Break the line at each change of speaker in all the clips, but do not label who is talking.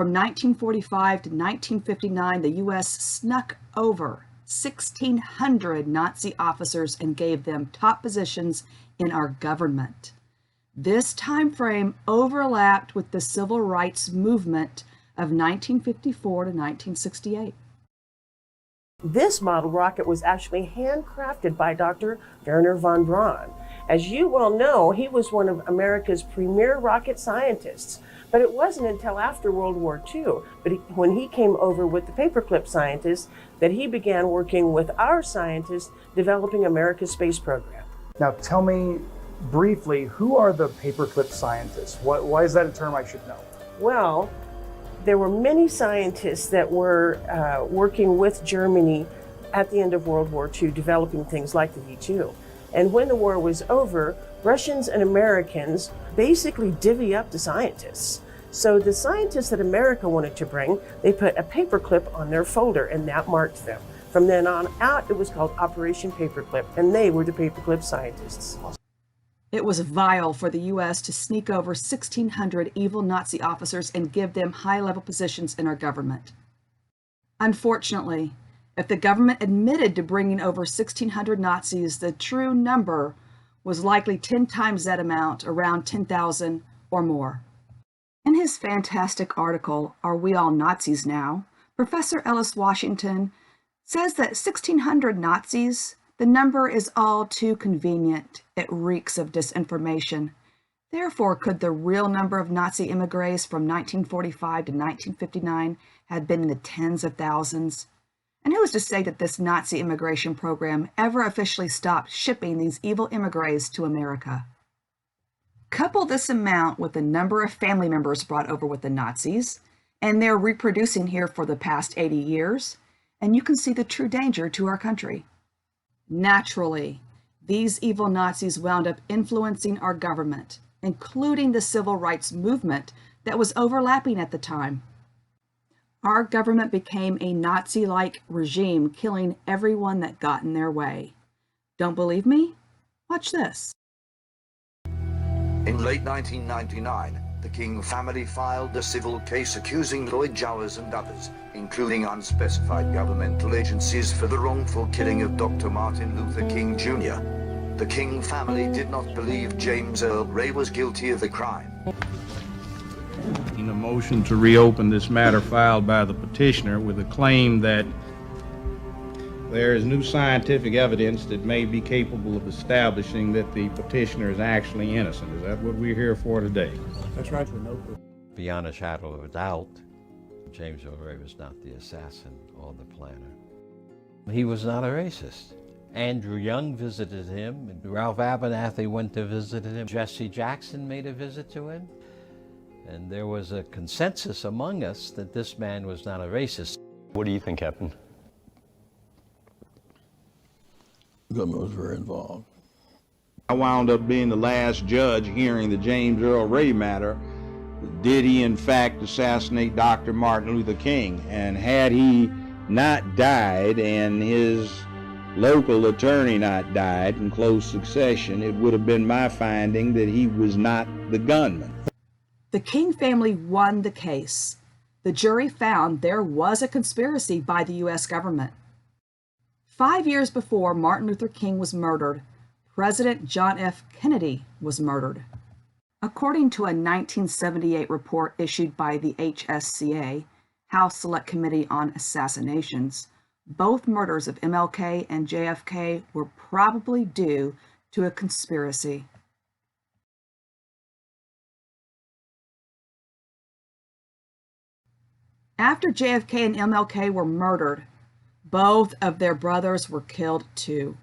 From 1945 to 1959, the U.S. snuck over 1,600 Nazi officers and gave them top positions in our government. This time frame overlapped with the civil rights movement of 1954 to 1968.
This model rocket was actually handcrafted by Dr. Wernher von Braun. As you well know, he was one of America's premier rocket scientists, but it wasn't until after World War II, when he came over with the Paperclip scientists, that he began working with our scientists developing America's space program.
Now tell me briefly, who are the Paperclip scientists? Why is that a term I should know?
Well, there were many scientists that were working with Germany at the end of World War II, developing things like the V2. And when the war was over, Russians and Americans basically divvy up the scientists. So the scientists that America wanted to bring, they put a paperclip on their folder, and that marked them. From then on out, it was called Operation Paperclip, and they were the Paperclip scientists.
It was vile for the U.S. to sneak over 1,600 evil Nazi officers and give them high-level positions in our government. Unfortunately, if the government admitted to bringing over 1,600 Nazis, the true number was likely 10 times that amount, around 10,000 or more. In his fantastic article, Are We All Nazis Now?, Professor Ellis Washington says that 1,600 Nazis, the number is all too convenient. It reeks of disinformation. Therefore, could the real number of Nazi emigres from 1945 to 1959 have been in the tens of thousands? And who is to say that this Nazi immigration program ever officially stopped shipping these evil emigres to America? Couple this amount with the number of family members brought over with the Nazis, and they're reproducing here for the past 80 years, and you can see the true danger to our country. Naturally, these evil Nazis wound up influencing our government, including the civil rights movement that was overlapping at the time. Our government became a Nazi-like regime, killing everyone that got in their way. Don't believe me? Watch this.
In late 1999, the King family filed a civil case accusing Lloyd Jowers and others, including unspecified governmental agencies, for the wrongful killing of Dr. Martin Luther King Jr. The King family did not believe James Earl Ray was guilty of the crime.
In a motion to reopen this matter filed by the petitioner with a claim that there is new scientific evidence that may be capable of establishing that the petitioner is actually innocent. Is that what we're here for today?
That's right.
Beyond a shadow of a doubt, James Earl Ray was not the assassin or the planner. He was not a racist. Andrew Young visited him, and Ralph Abernathy went to visit him. Jesse Jackson made a visit to him. And there was a consensus among us that this man was not a racist.
What do you think happened?
The government was very involved.
I wound up being the last judge hearing the James Earl Ray matter. Did he in fact assassinate Dr. Martin Luther King? And had he not died and his local attorney not died in close succession, it would have been my finding that he was not the gunman.
The King family won the case. The jury found there was a conspiracy by the U.S. government. 5 years before Martin Luther King was murdered, President John F. Kennedy was murdered. According to a 1978 report issued by the HSCA, House Select Committee on Assassinations, both murders of MLK and JFK were probably due to a conspiracy. After JFK and MLK were murdered, both of their brothers were killed too.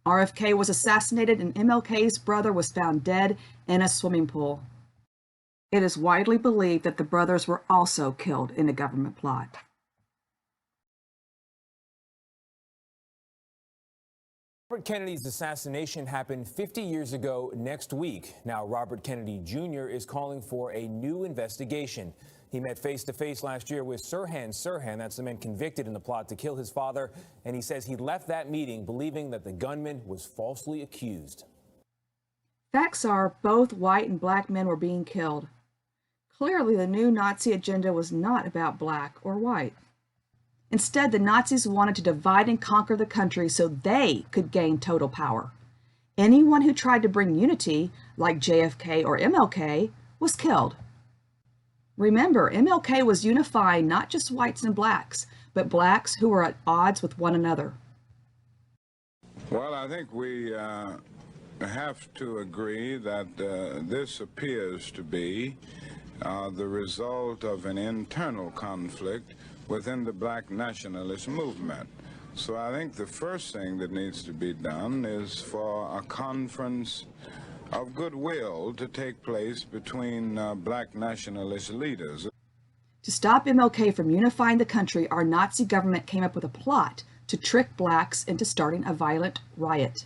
RFK was assassinated and MLK's brother was found dead in a swimming pool. It is widely believed that the brothers were also killed in a government plot.
Robert Kennedy's assassination happened 50 years ago next week. Now Robert Kennedy Jr. is calling for a new investigation. He met face-to-face last year with Sirhan Sirhan, that's the man convicted in the plot to kill his father, and he says he left that meeting believing that the gunman was falsely accused.
Facts are both white and black men were being killed. Clearly, the new Nazi agenda was not about black or white. Instead, the Nazis wanted to divide and conquer the country so they could gain total power. Anyone who tried to bring unity, like JFK or MLK, was killed. Remember, MLK was unifying not just whites and blacks, but blacks who were at odds with one another.
Well, I think we have to agree that this appears to be the result of an internal conflict within the black nationalist movement. So I think the first thing that needs to be done is for a conference of goodwill to take place between black nationalist leaders.
To stop MLK from unifying the country, our Nazi government came up with a plot to trick blacks into starting a violent riot.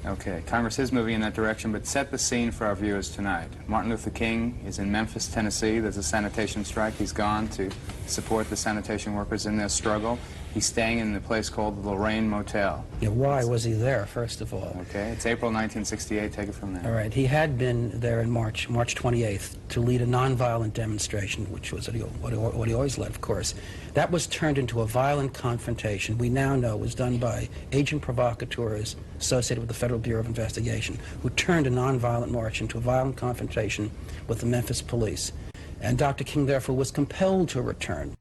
Okay, Congress is moving in that direction, but set the scene for our viewers tonight. Martin Luther King is in Memphis, Tennessee. There's a sanitation strike. He's gone to support the sanitation workers in their struggle. He's staying in the place called the Lorraine Motel.
Yeah, why was he there, first of all?
Okay, it's April 1968. Take it from there.
All right, he had been there in March 28th, to lead a nonviolent demonstration, which was what he always led, of course. That was turned into a violent confrontation. We now know was done by agent provocateurs associated with the Federal Bureau of Investigation, who turned a nonviolent march into a violent confrontation with the Memphis police. And Dr. King, therefore, was compelled to return.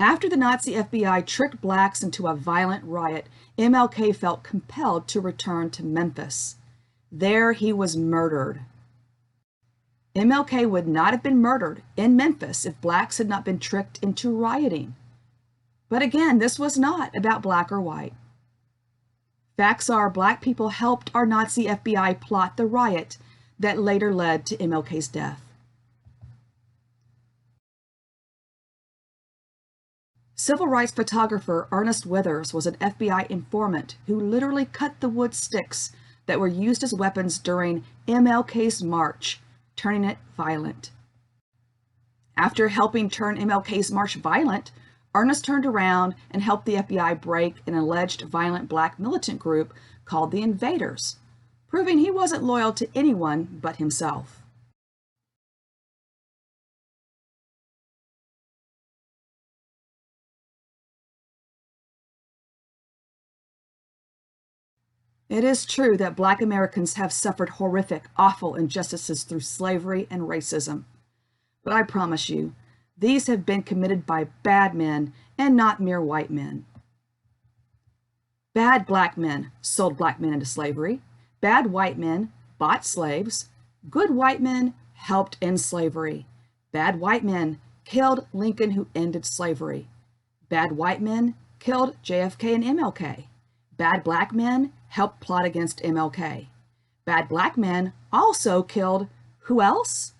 After the Nazi FBI tricked blacks into a violent riot, MLK felt compelled to return to Memphis. There he was murdered. MLK would not have been murdered in Memphis if blacks had not been tricked into rioting. But again, this was not about black or white. Facts are, black people helped our Nazi FBI plot the riot that later led to MLK's death. Civil rights photographer Ernest Withers was an FBI informant who literally cut the wood sticks that were used as weapons during MLK's march, turning it violent. After helping turn MLK's march violent, Ernest turned around and helped the FBI break an alleged violent black militant group called the Invaders, proving he wasn't loyal to anyone but himself. It is true that black Americans have suffered horrific, awful injustices through slavery and racism. But I promise you, these have been committed by bad men and not mere white men. Bad black men sold black men into slavery. Bad white men bought slaves. Good white men helped end slavery. Bad white men killed Lincoln, who ended slavery. Bad white men killed JFK and MLK. Bad black men helped plot against MLK. Bad black men also killed who else?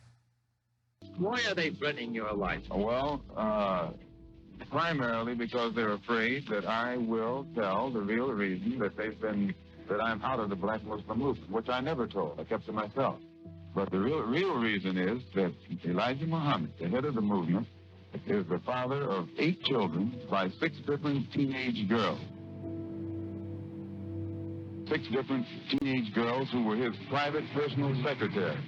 Why are they threatening your life?
Well, primarily because they're afraid that I will tell the real reason that I'm out of the black Muslim movement, which I never told. I kept to myself. But the real reason is that Elijah Muhammad, the head of the movement, is the father of 8 children by 6 different teenage girls. 6 different teenage girls who were his private personal secretary.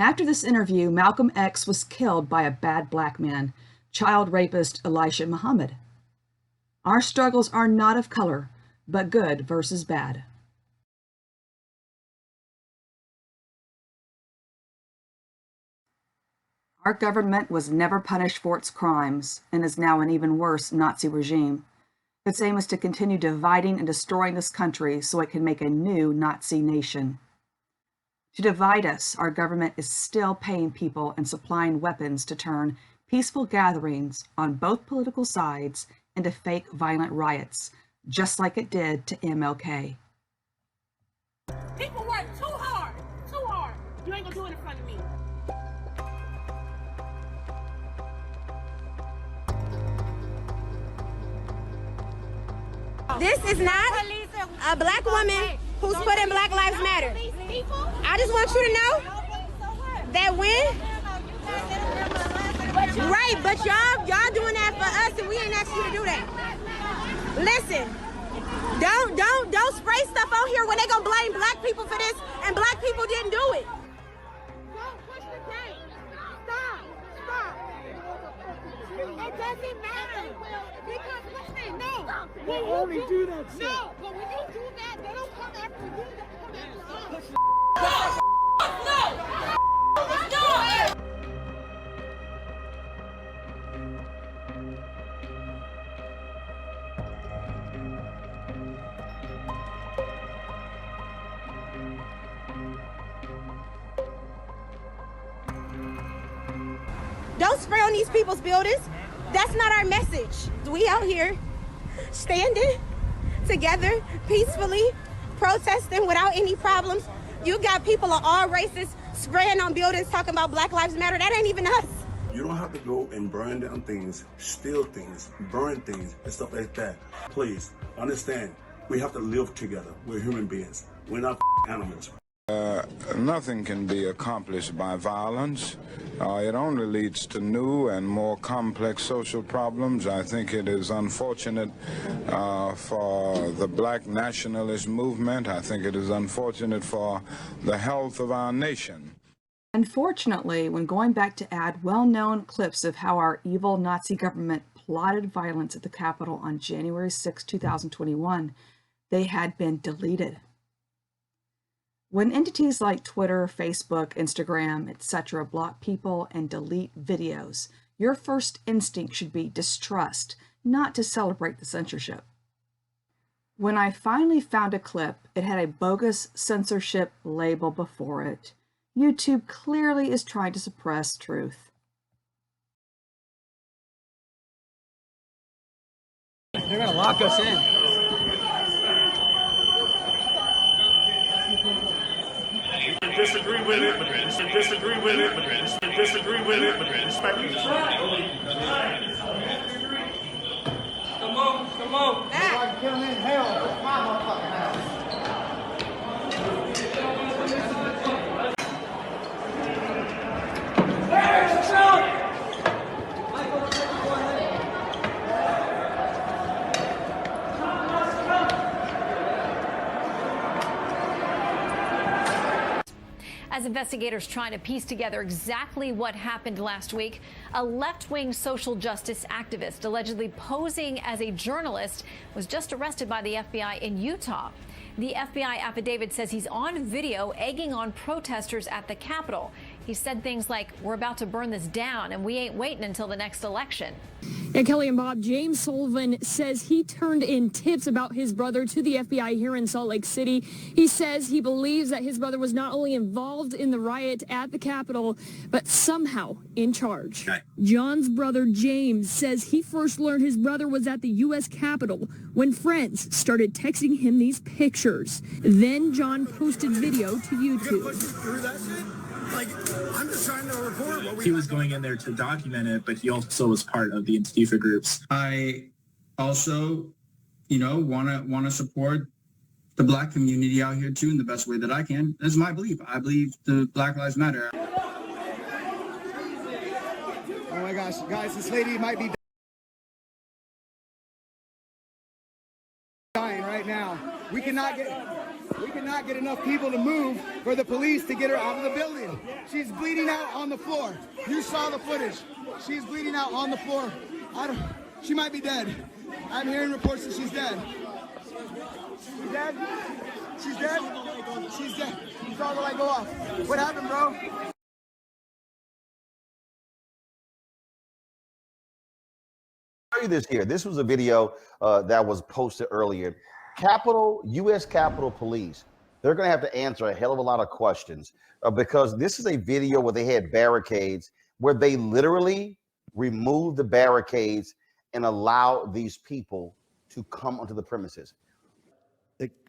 After this interview, Malcolm X was killed by a bad black man, child rapist Elijah Muhammad. Our struggles are not of color, but good versus bad. Our government was never punished for its crimes and is now an even worse Nazi regime. Its aim is to continue dividing and destroying this country so it can make a new Nazi nation. To divide us, our government is still paying people and supplying weapons to turn peaceful gatherings on both political sides into fake violent riots, just like it did to MLK.
People work too hard, too hard. You ain't gonna do it in front of me.
This is not a black woman who's put in Black Lives Matter. I just want you to know that when, right, but y'all doing that for us and we ain't asked you to do that. Listen, don't spray stuff on here when they gonna blame black people for this and black people didn't do it.
Don't push the game. It doesn't matter. Because listen, no.
They only do that shit.
No, but when you do that, they don't come after you. They come after us.
Don't spray on these people's buildings. That's not our message. We out here standing together peacefully, protesting without any problems. You got people of all races spraying on buildings talking about Black Lives Matter. That ain't even us.
You don't have to go and burn down things, steal things, burn things, and stuff like that. Please, understand, we have to live together. We're human beings. We're not animals.
Nothing can be accomplished by violence. It only leads to new and more complex social problems. I think it is unfortunate for the black nationalist movement. I think it is unfortunate for the health of our nation.
Unfortunately, when going back to add well-known clips of how our evil Nazi government plotted violence at the Capitol on January 6, 2021, they had been deleted. When entities like Twitter, Facebook, Instagram, etc. block people and delete videos, your first instinct should be distrust, not to celebrate the censorship. When I finally found a clip, it had a bogus censorship label before it. YouTube clearly is trying to suppress truth.
They're gonna lock us in.
Disagree with immigrants, disagree with immigrants, disagree with immigrants.
Come on. Everybody kill me in hell. It's my motherfucking house.
As investigators trying to piece together exactly what happened last week, a left-wing social justice activist allegedly posing as a journalist was just arrested by the FBI in Utah. The FBI affidavit says he's on video egging on protesters at the Capitol. He said things like, "We're about to burn this down and we ain't waiting until the next election."
Yeah, Kelly and Bob, James Sullivan says he turned in tips about his brother to the FBI here in Salt Lake City. He says he believes that his brother was not only involved in the riot at the Capitol, but somehow in charge. John's brother James says he first learned his brother was at the U.S. Capitol when friends started texting him these pictures. Then John posted video to YouTube.
Like, I'm just trying to report what he was going in there to document it, but he also was part of the Antifa groups. I also, want to support the black community out here too in the best way that I can. That's my belief. I believe the Black Lives Matter.
Oh my gosh, guys, this lady might be dying right now. We cannot get enough people to move for the police to get her out of the building. She's bleeding out on the floor. You saw the footage. She's bleeding out on the floor. She might be dead. I'm hearing reports that she's dead. She's dead? She's dead? She's dead. You saw the light go off. What happened, bro?
Show you this here. This was a video that was posted earlier. U.S. Capitol Police, they're going to have to answer a hell of a lot of questions because this is a video where they had barricades where they literally removed the barricades and allowed these people to come onto the premises.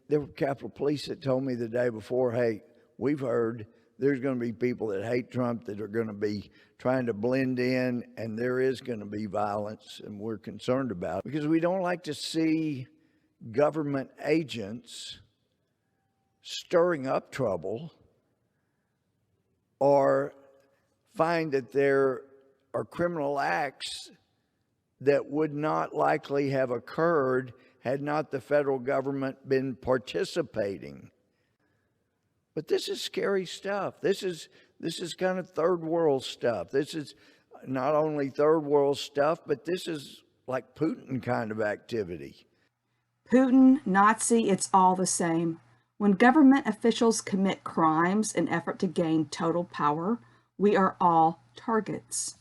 There were Capitol Police that told me the day before, hey, we've heard there's going to be people that hate Trump that are going to be trying to blend in, and there is going to be violence, and we're concerned about it because we don't like to see government agents stirring up trouble or find that there are criminal acts that would not likely have occurred had not the federal government been participating. But this is scary stuff. This is kind of third world stuff. This is not only third world stuff, but this is like Putin kind of activity.
Putin, Nazi, it's all the same. When government officials commit crimes in effort to gain total power, we are all targets.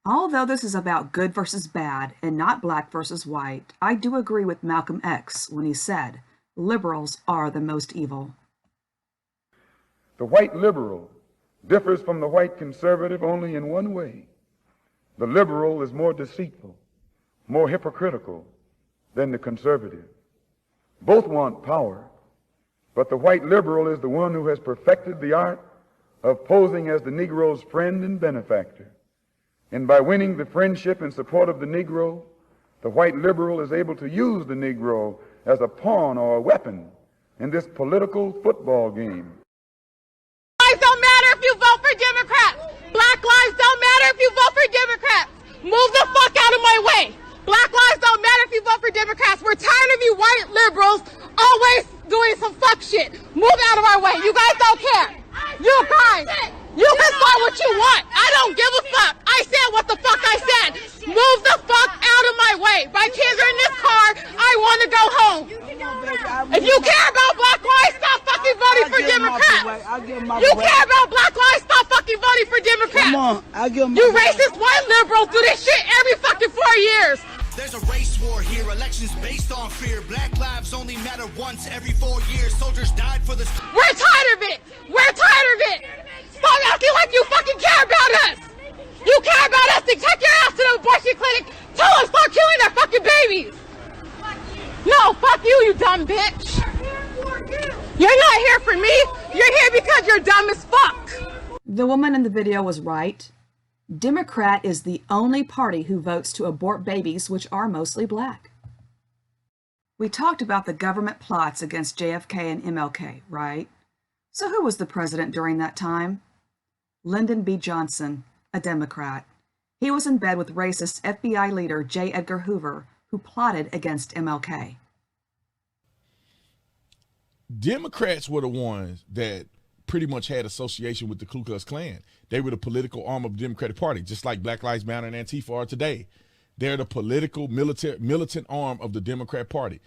Although this is about good versus bad and not black versus white, I do agree with Malcolm X when he said, liberals are the most evil.
The white liberal differs from the white conservative only in one way. The liberal is more deceitful, more hypocritical than the conservative. Both want power, but the white liberal is the one who has perfected the art of posing as the Negro's friend and benefactor. And by winning the friendship and support of the Negro, the white liberal is able to use the Negro as a pawn or a weapon in this political football game.
Lives don't matter if you vote for Democrats. Black lives don't matter if you vote for Democrats. Move the fuck out of my way. Black lives don't matter if you vote for Democrats. We're tired of you white liberals always doing some fuck shit. Move out of our way. You guys don't care. You guys, you can say what you want. I don't give a fuck. I said what the fuck I said. Move the fuck out of my way. My kids are in this car. I want to go home. If you care about black lives, stop fucking voting for Democrats. You care about black lives, stop fucking voting for Democrats. You racist white liberals do this shit every fucking 4 years.
There's a race war here, elections based on fear. Black lives only matter once every 4 years. Soldiers died for this.
We're tired of it. We're tired of it. Stop acting like you fucking care about us. You care about us, then take your ass to the abortion clinic. Tell them start killing their fucking babies. No, fuck you, you dumb bitch. You're not here for me. You're here because you're dumb as fuck.
The woman in the video was right. Democrat is the only party who votes to abort babies, which are mostly black. We talked about the government plots against JFK and MLK, right? So who was the president during that time? Lyndon B. Johnson, a Democrat. He was in bed with racist FBI leader J. Edgar Hoover, who plotted against MLK.
Democrats were the ones that pretty much had association with the Ku Klux Klan. They were the political arm of the Democratic Party, just like Black Lives Matter and Antifa are today. They're the political militant arm of the Democrat Party.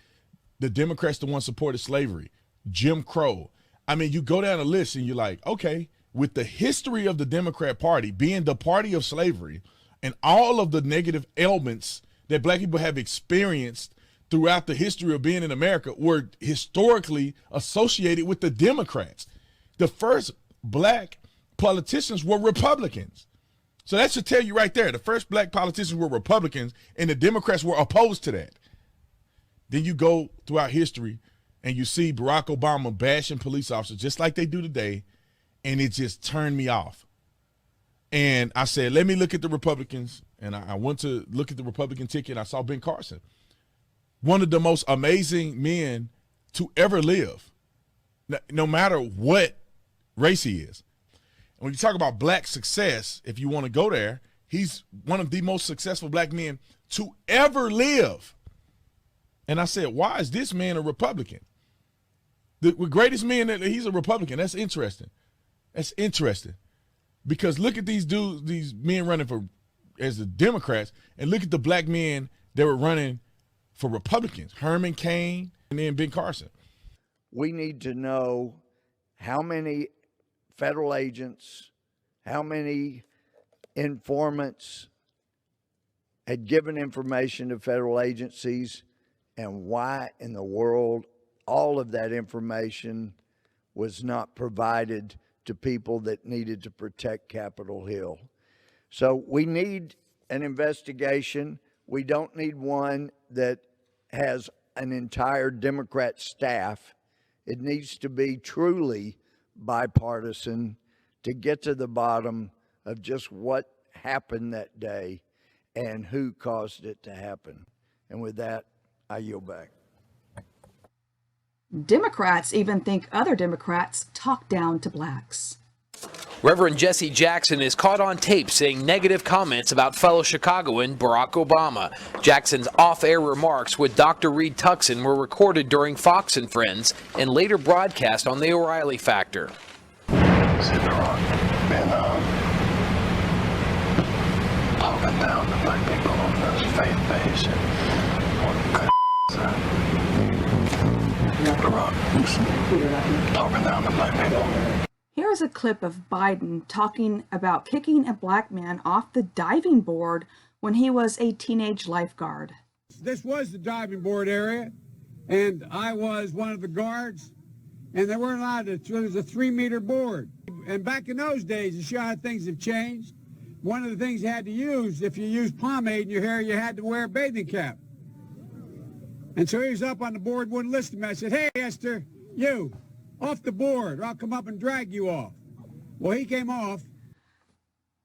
The Democrats the ones supported slavery, Jim Crow. I mean, you go down a list and you're like, okay, with the history of the Democrat Party being the party of slavery and all of the negative elements that black people have experienced throughout the history of being in America were historically associated with the Democrats. The first black politicians were Republicans. So that should tell you right there, the first black politicians were Republicans and the Democrats were opposed to that. Then you go throughout history and you see Barack Obama bashing police officers just like they do today, and it just turned me off. And I said, let me look at the Republicans, and I went to look at the Republican ticket, and I saw Ben Carson, one of the most amazing men to ever live, no matter what race he is. And when you talk about black success, if you want to go there, he's one of the most successful black men to ever live. And I said, why is this man a Republican? The greatest man, he's a Republican. That's interesting. That's interesting. Because look at these dudes, these men running for as the Democrats, and look at the black men that were running for Republicans, Herman Cain and then Ben Carson.
We need to know how many federal agents, how many informants had given information to federal agencies, and why in the world all of that information was not provided to people that needed to protect Capitol Hill. So we need an investigation. We don't need one that has an entire Democrat staff. It needs to be truly bipartisan to get to the bottom of just what happened that day and who caused it to happen. And with that, I yield back.
Democrats even think other Democrats talk down to blacks.
Reverend Jesse Jackson is caught on tape saying negative comments about fellow Chicagoan Barack Obama. Jackson's off-air remarks with Dr. Reed Tuckson were recorded during Fox and Friends and later broadcast on The O'Reilly Factor.
Talking down to black people on this faith base talking down to black people.
Here is a clip of Biden talking about kicking a black man off the diving board when he was a teenage lifeguard.
This was the diving board area, and I was one of the guards, and they weren't allowed to, it was a 3-meter board. And back in those days, to show how things have changed, one of the things you had to use, if you used pomade in your hair, you had to wear a bathing cap. And so he was up on the board, wouldn't listen to me. I said, hey, Esther, you, off the board, or I'll come up and drag you off. Well, he came off.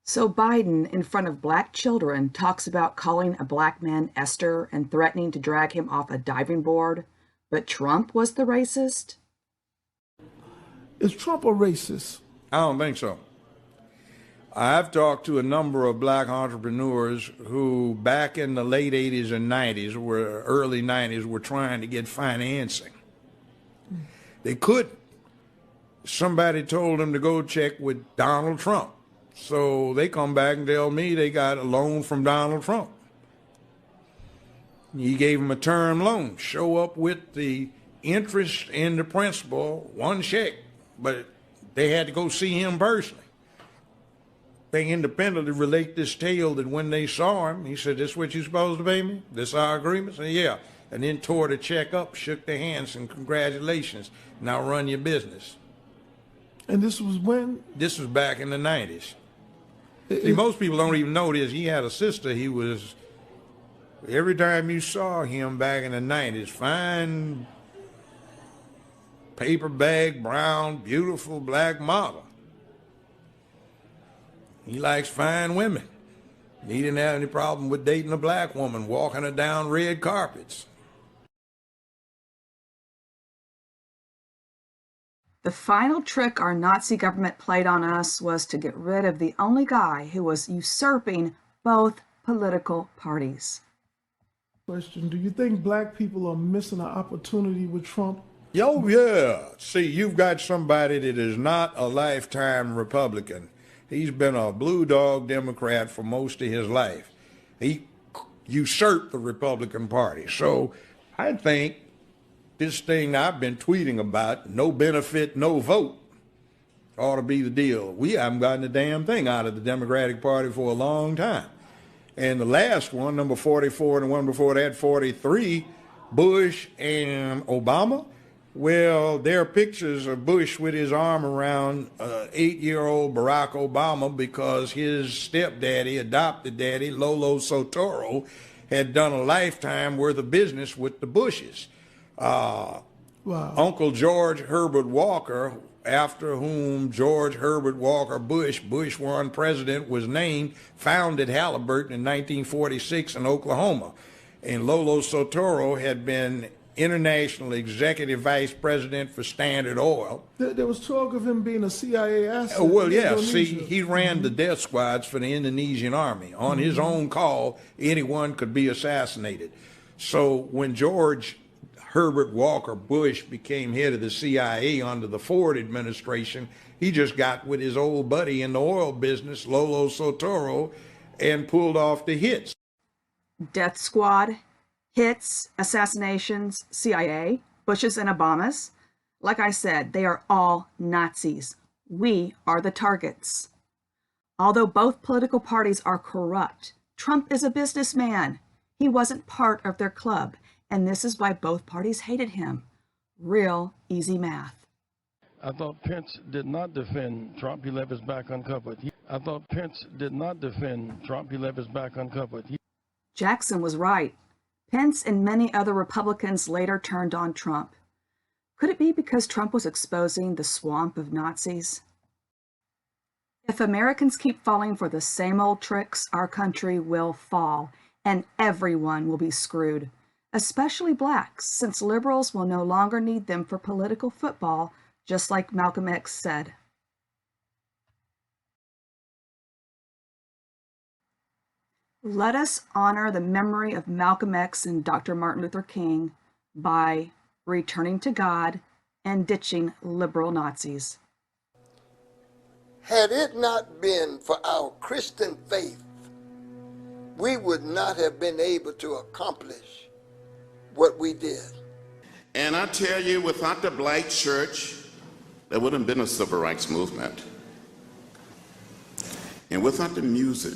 So Biden, in front of black children, talks about calling a black man Esther and threatening to drag him off a diving board. But Trump was the racist?
Is Trump a racist?
I don't think so. I've talked to a number of black entrepreneurs who back in the late 80s and 90s, early 90s, were trying to get financing. They couldn't. Somebody told them to go check with Donald Trump. So they come back and tell me they got a loan from Donald Trump. He gave them a term loan. Show up with the interest and the principal, one check, but they had to go see him personally. They independently relate this tale that when they saw him, he said, "This what you supposed to pay me? This our agreement?" I said, "Yeah." And then tore the check up, shook their hands, and congratulations. Now run your business.
And this was when?
This was back in the 90s. See, most people don't even know this. He had a sister. He was, every time you saw him back in the 90s, fine paper bag, brown, beautiful black model. He likes fine women. He didn't have any problem with dating a black woman, walking her down red carpets.
The final trick our Nazi government played on us was to get rid of the only guy who was usurping both political parties.
Question, do you think black people are missing an opportunity with Trump?
Oh, yeah. See, you've got somebody that is not a lifetime Republican. He's been a blue dog Democrat for most of his life. He usurped the Republican Party. So I think this thing I've been tweeting about, no benefit, no vote, ought to be the deal. We haven't gotten a damn thing out of the Democratic Party for a long time. And the last one, number 44, and the one before that, 43, Bush and Obama, well, there are pictures of Bush with his arm around 8-year-old Barack Obama because his stepdaddy, adopted daddy, Lolo Sotoro, had done a lifetime worth of business with the Bushes.
Wow.
Uncle George Herbert Walker, after whom George Herbert Walker Bush, Bush 1 president, was named, founded Halliburton in 1946 in Oklahoma. And Lolo Sotoro had been international executive vice president for Standard Oil.
There was talk of him being a CIA asset.
Well, yeah, see, he ran the death squads for the Indonesian army. On his own call, anyone could be assassinated. So when George Herbert Walker Bush became head of the CIA under the Ford administration, he just got with his old buddy in the oil business, Lolo Sotoro, and pulled off the hits.
Death squad, hits, assassinations, CIA, Bushes and Obamas. Like I said, they are all Nazis. We are the targets. Although both political parties are corrupt, Trump is a businessman. He wasn't part of their club, and this is why both parties hated him. Real easy math.
I thought Pence did not defend Trump. He left his back uncovered. I thought Pence did not defend Trump. He left his back uncovered.
Jackson was right. Pence and many other Republicans later turned on Trump. Could it be because Trump was exposing the swamp of Nazis? If Americans keep falling for the same old tricks, our country will fall, and everyone will be screwed, especially blacks, since liberals will no longer need them for political football, just like Malcolm X said. Let us honor the memory of Malcolm X and Dr. Martin Luther King by returning to God and ditching liberal Nazis.
Had it not been for our Christian faith, we would not have been able to accomplish what we did.
And I tell you, without the black church, there wouldn't have been a civil rights movement. And without the music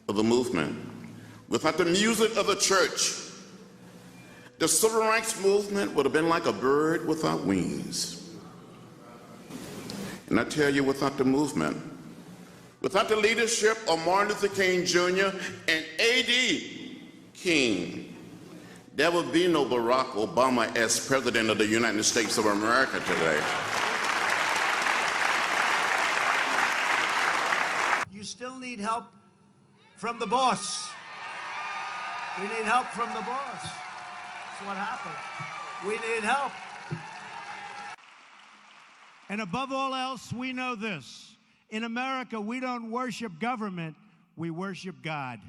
of the movement, without the music of the church, the civil rights movement would have been like a bird without wings. And I tell you, without the movement, without the leadership of Martin Luther King Jr. and A.D. King, there would be no Barack Obama as President of the United States of America today.
You still need help from the boss. We need help from the boss. That's what happened. We need help. And above all else, we know this. In America, we don't worship government, we worship God.